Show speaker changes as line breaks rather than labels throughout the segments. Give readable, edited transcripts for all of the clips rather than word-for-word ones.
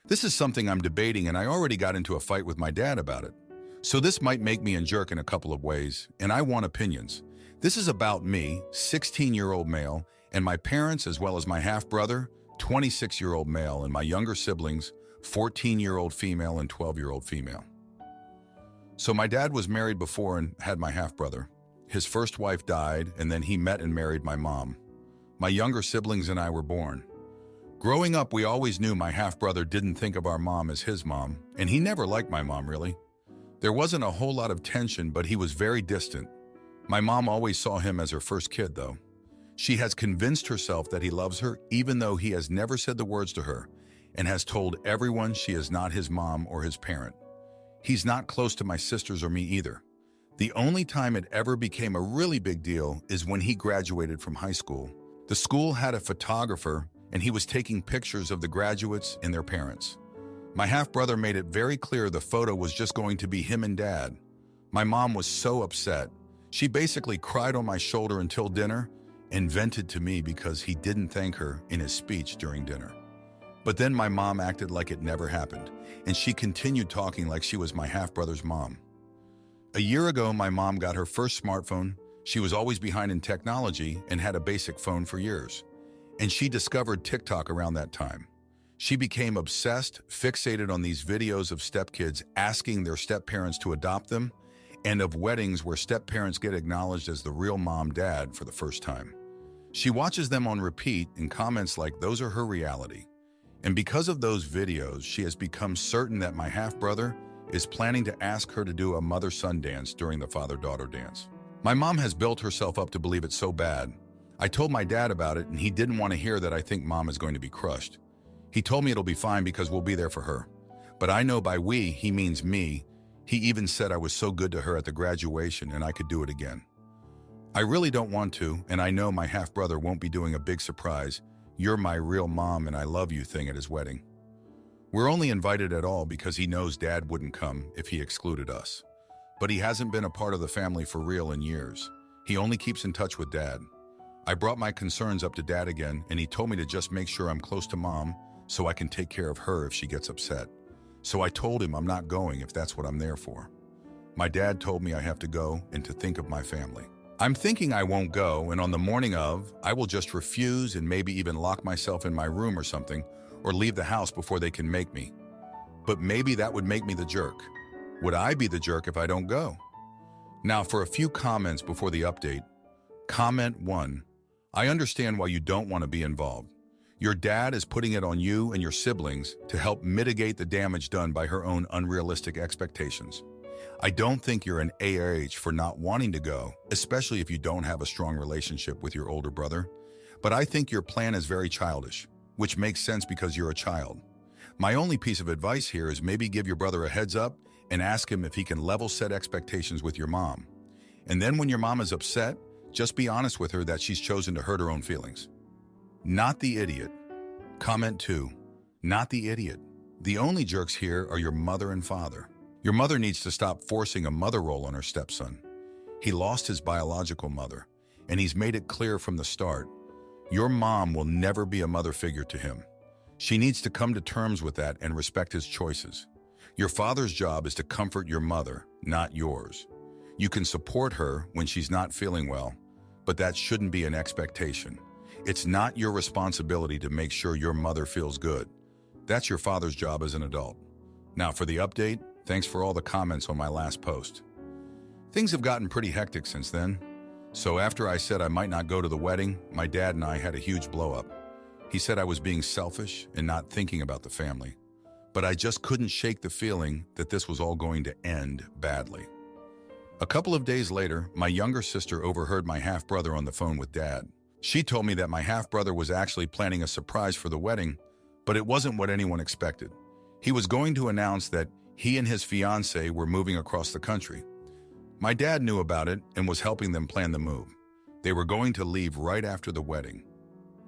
This is something I'm debating, and I already got into a fight with my dad about it. So this might make me a jerk in a couple of ways, and I want opinions. This is about me, 16-year-old male, and my parents, as well as my half-brother, 26-year-old male, and my younger siblings, 14-year-old female and 12-year-old female. So my dad was married before and had my half-brother. His first wife died, and then he met and married my mom. My younger siblings and I were born. Growing up, we always knew my half-brother didn't think of our mom as his mom, and he never liked my mom, really. There wasn't a whole lot of tension, but he was very distant. My mom always saw him as her first kid, though. She has convinced herself that he loves her, even though he has never said the words to her, and has told everyone she is not his mom or his parent. He's not close to my sisters or me either. The only time it ever became a really big deal is when he graduated from high school. The school had a photographer, and he was taking pictures of the graduates and their parents. My half-brother made it very clear the photo was just going to be him and Dad. My mom was so upset. She basically cried on my shoulder until dinner and vented to me because he didn't thank her in his speech during dinner. But then my mom acted like it never happened, and she continued talking like she was my half-brother's mom. A year ago, my mom got her first smartphone. She was always behind in technology and had a basic phone for years. And she discovered TikTok around that time. She became obsessed, fixated on these videos of stepkids asking their step-parents to adopt them, and of weddings where step-parents get acknowledged as the real mom-dad for the first time. She watches them on repeat and comments like those are her reality. And because of those videos, she has become certain that my half-brother is planning to ask her to do a mother-son dance during the father-daughter dance. My mom has built herself up to believe it so bad. I told my dad about it, and he didn't want to hear that I think mom is going to be crushed. He told me it'll be fine because we'll be there for her. But I know by we, he means me. He even said I was so good to her at the graduation and I could do it again. I really don't want to, and I know my half-brother won't be doing a big surprise, "You're my real mom and I love you" thing at his wedding. We're only invited at all because he knows Dad wouldn't come if he excluded us. But he hasn't been a part of the family for real in years. He only keeps in touch with Dad. I brought my concerns up to Dad again, and he told me to just make sure I'm close to Mom so I can take care of her if she gets upset. So I told him I'm not going if that's what I'm there for. My dad told me I have to go and to think of my family. I'm thinking I won't go, and on the morning of, I will just refuse and maybe even lock myself in my room or something, or leave the house before they can make me. But maybe that would make me the jerk. Would I be the jerk if I don't go? Now for a few comments before the update. Comment 1. I understand why you don't want to be involved. Your dad is putting it on you and your siblings to help mitigate the damage done by her own unrealistic expectations. I don't think you're an ARH for not wanting to go, especially if you don't have a strong relationship with your older brother. But I think your plan is very childish, which makes sense because you're a child. My only piece of advice here is maybe give your brother a heads up and ask him if he can level set expectations with your mom. And then when your mom is upset, just be honest with her that she's chosen to hurt her own feelings. Not the idiot. Comment 2. Not the idiot. The only jerks here are your mother and father. Your mother needs to stop forcing a mother role on her stepson. He lost his biological mother, and he's made it clear from the start, your mom will never be a mother figure to him. She needs to come to terms with that and respect his choices. Your father's job is to comfort your mother, not yours. You can support her when she's not feeling well, but that shouldn't be an expectation. It's not your responsibility to make sure your mother feels good. That's your father's job as an adult. Now for the update, thanks for all the comments on my last post. Things have gotten pretty hectic since then. So after I said I might not go to the wedding, my dad and I had a huge blow-up. He said I was being selfish and not thinking about the family. But I just couldn't shake the feeling that this was all going to end badly. A couple of days later, my younger sister overheard my half-brother on the phone with Dad. She told me that my half-brother was actually planning a surprise for the wedding, but it wasn't what anyone expected. He was going to announce that he and his fiancée were moving across the country. My dad knew about it and was helping them plan the move. They were going to leave right after the wedding.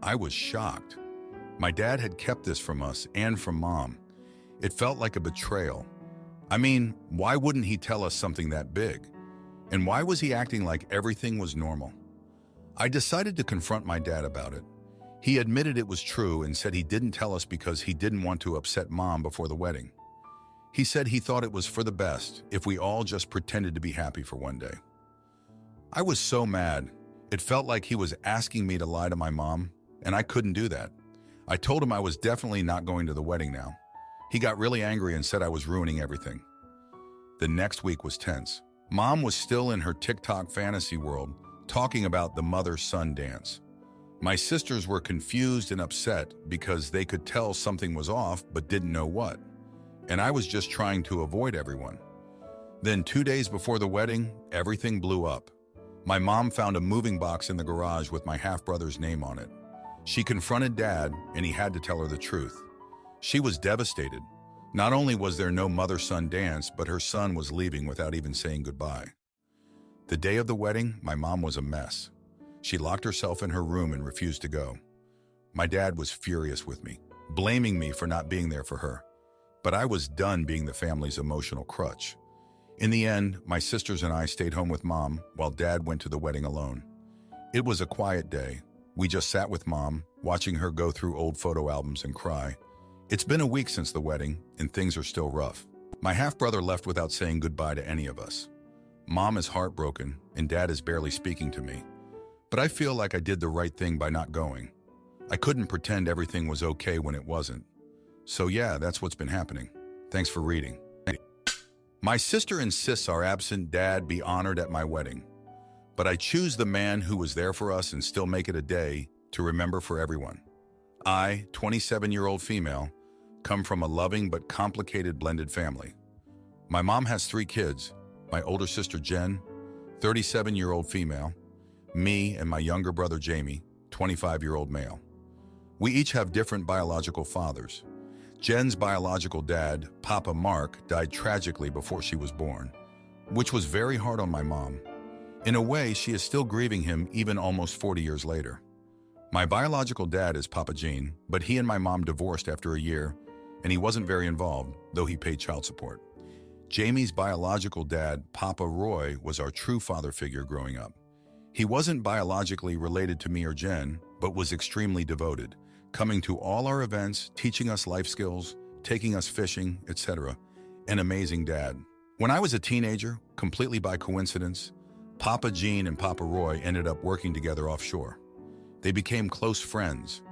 I was shocked. My dad had kept this from us and from Mom. It felt like a betrayal. I mean, why wouldn't he tell us something that big? And why was he acting like everything was normal? I decided to confront my dad about it. He admitted it was true and said he didn't tell us because he didn't want to upset Mom before the wedding. He said he thought it was for the best if we all just pretended to be happy for one day. I was so mad. It felt like he was asking me to lie to my mom, and I couldn't do that. I told him I was definitely not going to the wedding now. He got really angry and said I was ruining everything. The next week was tense. Mom was still in her TikTok fantasy world, talking about the mother-son dance. My sisters were confused and upset because they could tell something was off but didn't know what. And I was just trying to avoid everyone. Then 2 days before the wedding, everything blew up. My mom found a moving box in the garage with my half-brother's name on it. She confronted Dad, and he had to tell her the truth. She was devastated. Not only was there no mother-son dance, but her son was leaving without even saying goodbye. The day of the wedding, my mom was a mess. She locked herself in her room and refused to go. My dad was furious with me, blaming me for not being there for her. But I was done being the family's emotional crutch. In the end, my sisters and I stayed home with Mom while Dad went to the wedding alone. It was a quiet day. We just sat with Mom, watching her go through old photo albums and cry. It's been a week since the wedding, and things are still rough. My half-brother left without saying goodbye to any of us. Mom is heartbroken, and Dad is barely speaking to me. But I feel like I did the right thing by not going. I couldn't pretend everything was okay when it wasn't. So yeah, that's what's been happening. Thanks for reading. My sister insists our absent dad be honored at my wedding. But I choose the man who was there for us and still make it a day to remember for everyone. I, 27-year-old female, come from a loving but complicated blended family. My mom has 3 kids, my older sister Jen, 37-year-old female, me and my younger brother Jamie, 25-year-old male. We each have different biological fathers. Jen's biological dad, Papa Mark, died tragically before she was born, which was very hard on my mom. In a way, she is still grieving him even almost 40 years later. My biological dad is Papa Gene, but he and my mom divorced after a year, and he wasn't very involved, though he paid child support. Jamie's biological dad, Papa Roy, was our true father figure growing up. He wasn't biologically related to me or Jen, but was extremely devoted, coming to all our events, teaching us life skills, taking us fishing, etc. An amazing dad. When I was a teenager, completely by coincidence, Papa Gene and Papa Roy ended up working together offshore. They became close friends.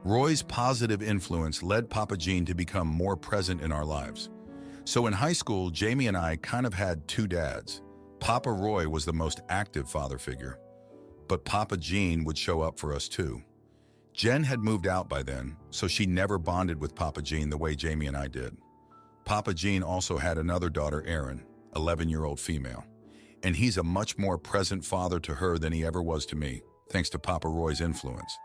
Roy's positive influence led Papa Gene to become more present in our lives. So in high school, Jamie and I kind of had 2 dads. Papa Roy was the most active father figure, but Papa Gene would show up for us too. Jen had moved out by then, so she never bonded with Papa Gene the way Jamie and I did. Papa Gene also had another daughter, Erin, 11-year-old female, and he's a much more present father to her than he ever was to me, thanks to Papa Roy's influence.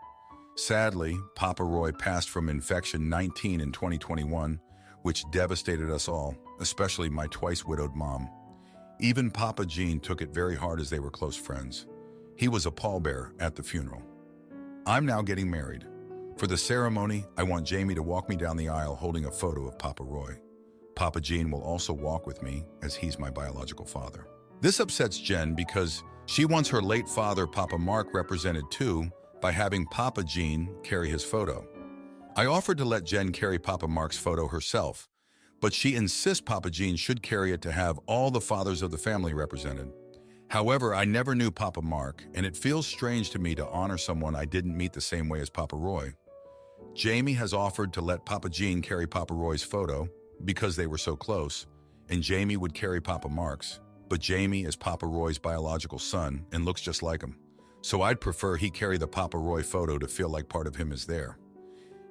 Sadly, Papa Roy passed from infection 19 in 2021, which devastated us all, especially my twice-widowed mom. Even Papa Gene took it very hard as they were close friends. He was a pallbearer at the funeral. I'm now getting married. For the ceremony, I want Jamie to walk me down the aisle holding a photo of Papa Roy. Papa Gene will also walk with me as he's my biological father. This upsets Jen because she wants her late father, Papa Mark, represented too by having Papa Gene carry his photo. I offered to let Jen carry Papa Mark's photo herself, but she insists Papa Gene should carry it to have all the fathers of the family represented. However, I never knew Papa Mark, and it feels strange to me to honor someone I didn't meet the same way as Papa Roy. Jamie has offered to let Papa Gene carry Papa Roy's photo because they were so close, and Jamie would carry Papa Mark's, but Jamie is Papa Roy's biological son and looks just like him. So I'd prefer he carry the Papa Roy photo to feel like part of him is there.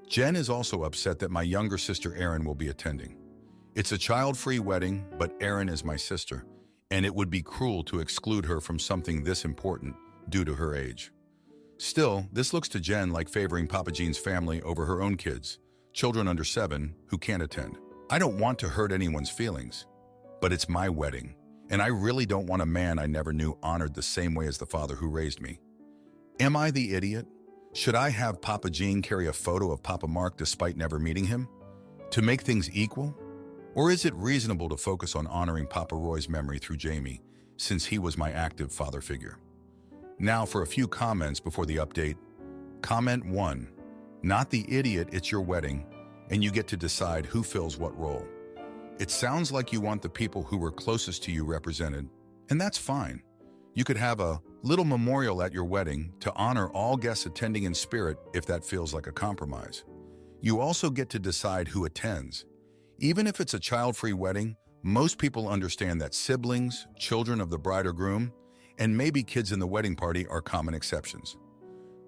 Jen is also upset that my younger sister Erin will be attending. It's a child-free wedding, but Erin is my sister, and it would be cruel to exclude her from something this important due to her age. Still, this looks to Jen like favoring Papa Gene's family over her own kids, children under 7, who can't attend. I don't want to hurt anyone's feelings, but it's my wedding, and I really don't want a man I never knew honored the same way as the father who raised me. Am I the idiot? Should I have Papa Gene carry a photo of Papa Mark despite never meeting him? To make things equal? Or is it reasonable to focus on honoring Papa Roy's memory through Jamie, since he was my active father figure? Now for a few comments before the update. Comment 1. Not the idiot, it's your wedding, and you get to decide who fills what role. It sounds like you want the people who were closest to you represented, and that's fine. You could have a little memorial at your wedding to honor all guests attending in spirit if that feels like a compromise. You also get to decide who attends. Even if it's a child-free wedding, most people understand that siblings, children of the bride or groom, and maybe kids in the wedding party are common exceptions.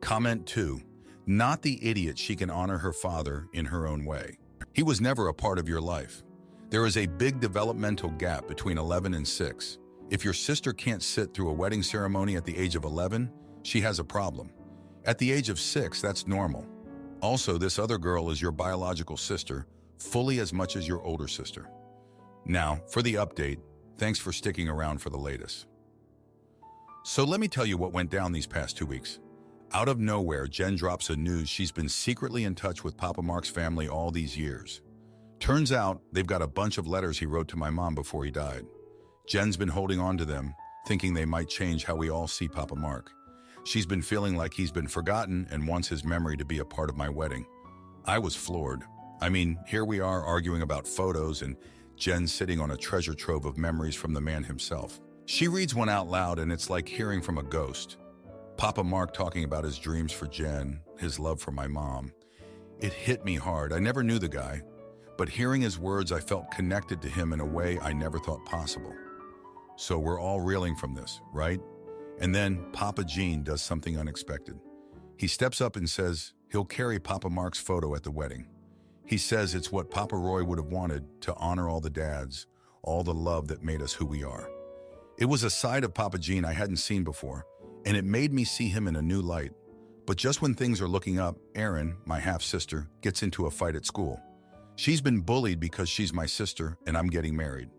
Comment 2. Not the idiot, she can honor her father in her own way. He was never a part of your life. There is a big developmental gap between 11 and 6. If your sister can't sit through a wedding ceremony at the age of 11, she has a problem. At the age of 6, that's normal. Also, this other girl is your biological sister, fully as much as your older sister. Now, for the update, thanks for sticking around for the latest. So let me tell you what went down these past 2 weeks. Out of nowhere, Jen drops a news she's been secretly in touch with Papa Mark's family all these years. Turns out, they've got a bunch of letters he wrote to my mom before he died. Jen's been holding on to them, thinking they might change how we all see Papa Mark. She's been feeling like he's been forgotten and wants his memory to be a part of my wedding. I was floored. I mean, here we are arguing about photos and Jen sitting on a treasure trove of memories from the man himself. She reads one out loud and it's like hearing from a ghost. Papa Mark talking about his dreams for Jen, his love for my mom. It hit me hard. I never knew the guy, but hearing his words, I felt connected to him in a way I never thought possible. So we're all reeling from this, right? And then Papa Gene does something unexpected. He steps up and says he'll carry Papa Mark's photo at the wedding. He says it's what Papa Roy would have wanted to honor all the dads, all the love that made us who we are. It was a side of Papa Gene I hadn't seen before, and it made me see him in a new light. But just when things are looking up, Erin, my half-sister, gets into a fight at school. She's been bullied because she's my sister and I'm getting married.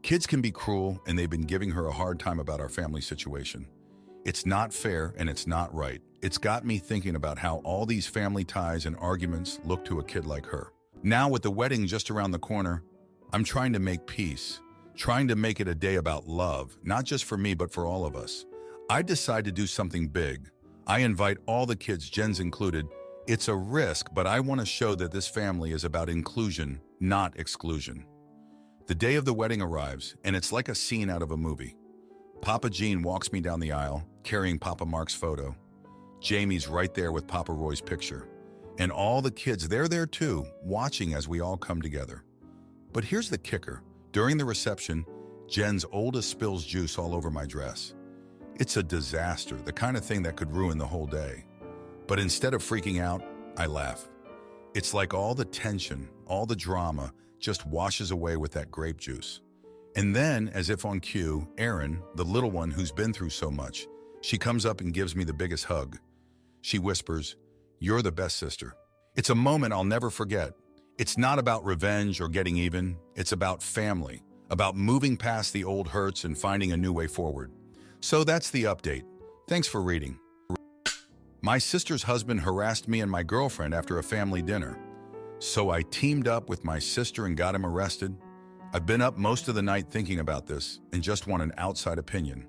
Kids can be cruel, and they've been giving her a hard time about our family situation. It's not fair and it's not right. It's got me thinking about how all these family ties and arguments look to a kid like her. Now with the wedding just around the corner, I'm trying to make peace, trying to make it a day about love, not just for me but for all of us. I decide to do something big. I invite all the kids, Jen's included. It's a risk, but I want to show that this family is about inclusion, not exclusion. The day of the wedding arrives, and it's like a scene out of a movie. Papa Gene walks me down the aisle, carrying Papa Mark's photo. Jamie's right there with Papa Roy's picture. And all the kids, they're there too, watching as we all come together. But here's the kicker. During the reception, Jen's oldest spills juice all over my dress. It's a disaster, the kind of thing that could ruin the whole day. But instead of freaking out, I laugh. It's like all the tension, all the drama just washes away with that grape juice. And then, as if on cue, Erin, the little one who's been through so much, she comes up and gives me the biggest hug. She whispers, "You're the best sister." It's a moment I'll never forget. It's not about revenge or getting even. It's about family, about moving past the old hurts and finding a new way forward. So that's the update. Thanks for reading. My sister's husband harassed me and my girlfriend after a family dinner. So I teamed up with my sister and got him arrested. I've been up most of the night thinking about this and just want an outside opinion.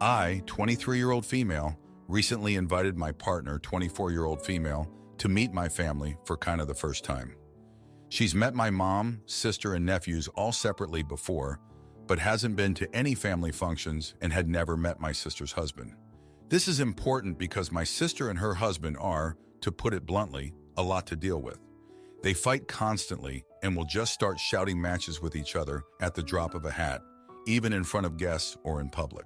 I, 23-year-old female, recently invited my partner, 24-year-old female, to meet my family for kind of the first time. She's met my mom, sister, and nephews all separately before, but hasn't been to any family functions and had never met my sister's husband. This is important because my sister and her husband are, to put it bluntly, a lot to deal with. They fight constantly and will just start shouting matches with each other at the drop of a hat, even in front of guests or in public.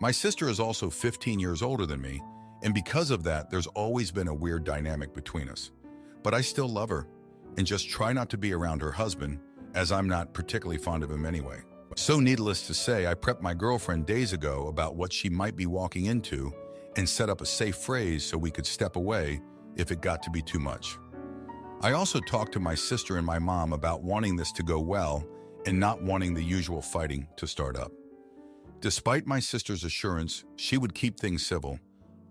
My sister is also 15 years older than me, and because of that, there's always been a weird dynamic between us. But I still love her and just try not to be around her husband, as I'm not particularly fond of him anyway. So needless to say, I prepped my girlfriend days ago about what she might be walking into and set up a safe phrase so we could step away if it got to be too much. I also talked to my sister and my mom about wanting this to go well and not wanting the usual fighting to start up. Despite my sister's assurance she would keep things civil,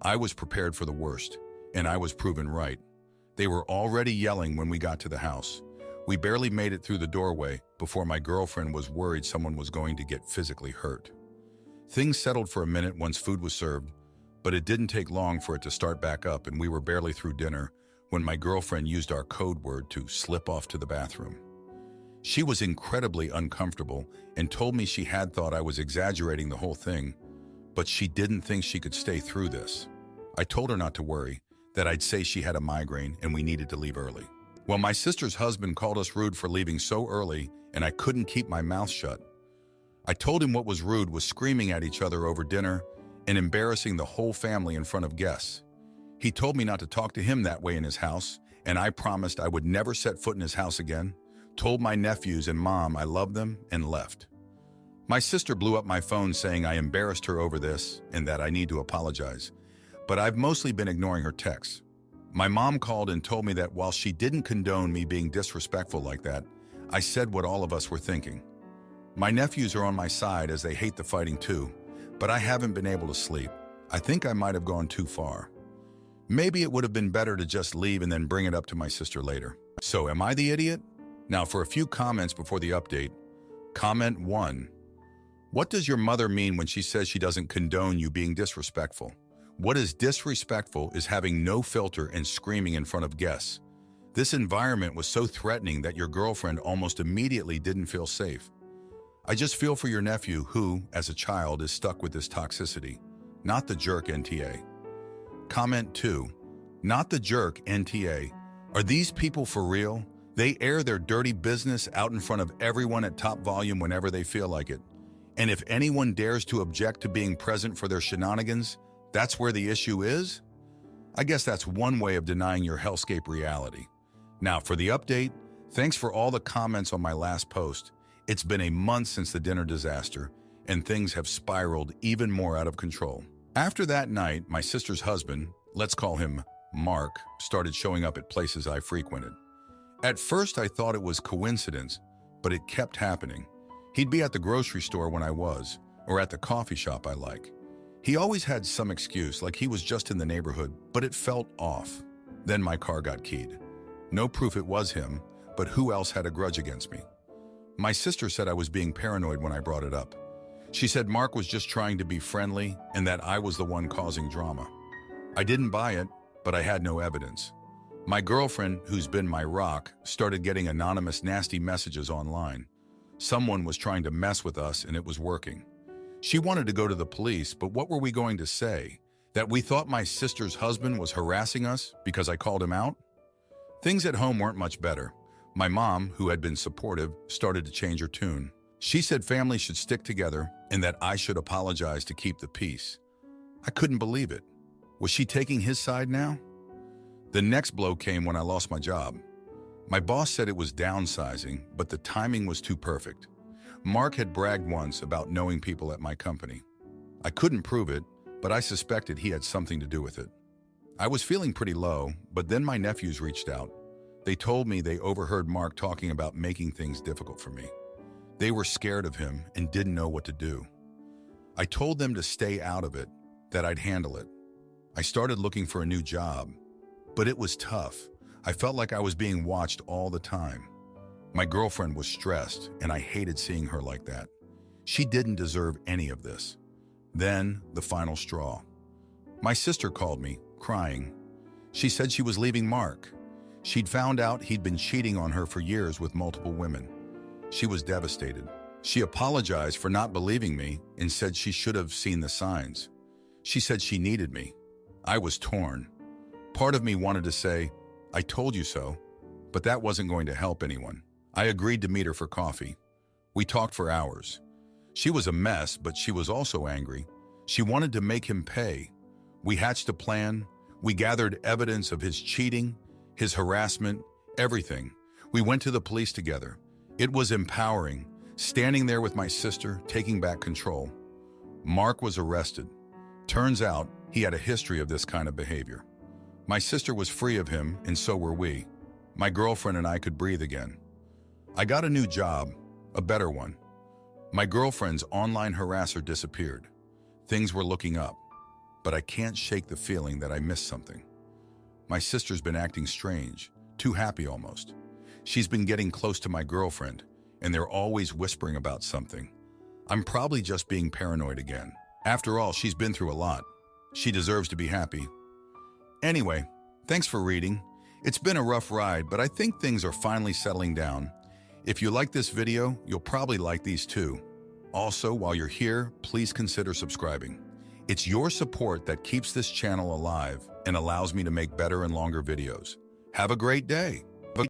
I was prepared for the worst, and I was proven right. They were already yelling when we got to the house. We barely made it through the doorway before my girlfriend was worried someone was going to get physically hurt. Things settled for a minute once food was served, but it didn't take long for it to start back up, and we were barely through dinner when my girlfriend used our code word to slip off to the bathroom. She was incredibly uncomfortable and told me she had thought I was exaggerating the whole thing, but she didn't think she could stay through this. I told her not to worry, that I'd say she had a migraine and we needed to leave early. Well, my sister's husband called us rude for leaving so early, and I couldn't keep my mouth shut. I told him what was rude was screaming at each other over dinner and embarrassing the whole family in front of guests. He told me not to talk to him that way in his house, and I promised I would never set foot in his house again, told my nephews and mom I loved them, and left. My sister blew up my phone saying I embarrassed her over this and that I need to apologize, but I've mostly been ignoring her texts. My mom called and told me that while she didn't condone me being disrespectful like that, I said what all of us were thinking. My nephews are on my side as they hate the fighting too, but I haven't been able to sleep. I think I might have gone too far. Maybe it would have been better to just leave and then bring it up to my sister later. So am I the idiot? Now for a few comments before the update. Comment 1. What does your mother mean when she says she doesn't condone you being disrespectful? What is disrespectful is having no filter and screaming in front of guests. This environment was so threatening that your girlfriend almost immediately didn't feel safe. I just feel for your nephew who, as a child, is stuck with this toxicity, not the jerk NTA. Comment 2. Not the jerk NTA. Are these people for real? They air their dirty business out in front of everyone at top volume whenever they feel like it. And if anyone dares to object to being present for their shenanigans, that's where the issue is? I guess that's one way of denying your hellscape reality. Now for the update, thanks for all the comments on my last post. It's been a month since the dinner disaster, and things have spiraled even more out of control. After that night, my sister's husband, let's call him Mark, started showing up at places I frequented. At first, I thought it was coincidence, but it kept happening. He'd be at the grocery store when I was, or at the coffee shop I like. He always had some excuse, like he was just in the neighborhood, but it felt off. Then my car got keyed. No proof it was him, but who else had a grudge against me? My sister said I was being paranoid when I brought it up. She said Mark was just trying to be friendly and that I was the one causing drama. I didn't buy it, but I had no evidence. My girlfriend, who's been my rock, started getting anonymous nasty messages online. Someone was trying to mess with us and it was working. She wanted to go to the police, but what were we going to say? That we thought my sister's husband was harassing us because I called him out? Things at home weren't much better. My mom, who had been supportive, started to change her tune. She said families should stick together and that I should apologize to keep the peace. I couldn't believe it. Was she taking his side now? The next blow came when I lost my job. My boss said it was downsizing, but the timing was too perfect. Mark had bragged once about knowing people at my company. I couldn't prove it, but I suspected he had something to do with it. I was feeling pretty low, but then my nephews reached out. They told me they overheard Mark talking about making things difficult for me. They were scared of him and didn't know what to do. I told them to stay out of it, that I'd handle it. I started looking for a new job, but it was tough. I felt like I was being watched all the time. My girlfriend was stressed, and I hated seeing her like that. She didn't deserve any of this. Then, the final straw. My sister called me, crying. She said she was leaving Mark. She'd found out he'd been cheating on her for years with multiple women. She was devastated. She apologized for not believing me and said she should have seen the signs. She said she needed me. I was torn. Part of me wanted to say, I told you so, but that wasn't going to help anyone. I agreed to meet her for coffee. We talked for hours. She was a mess, but she was also angry. She wanted to make him pay. We hatched a plan. We gathered evidence of his cheating, his harassment, everything. We went to the police together. It was empowering, standing there with my sister, taking back control. Mark was arrested. Turns out he had a history of this kind of behavior. My sister was free of him, and so were we. My girlfriend and I could breathe again. I got a new job, a better one. My girlfriend's online harasser disappeared. Things were looking up, but I can't shake the feeling that I missed something. My sister's been acting strange, too happy almost. She's been getting close to my girlfriend, and they're always whispering about something. I'm probably just being paranoid again. After all, she's been through a lot. She deserves to be happy. Anyway, thanks for reading. It's been a rough ride, but I think things are finally settling down. If you like this video, you'll probably like these too. Also, while you're here, please consider subscribing. It's your support that keeps this channel alive and allows me to make better and longer videos. Have a great day.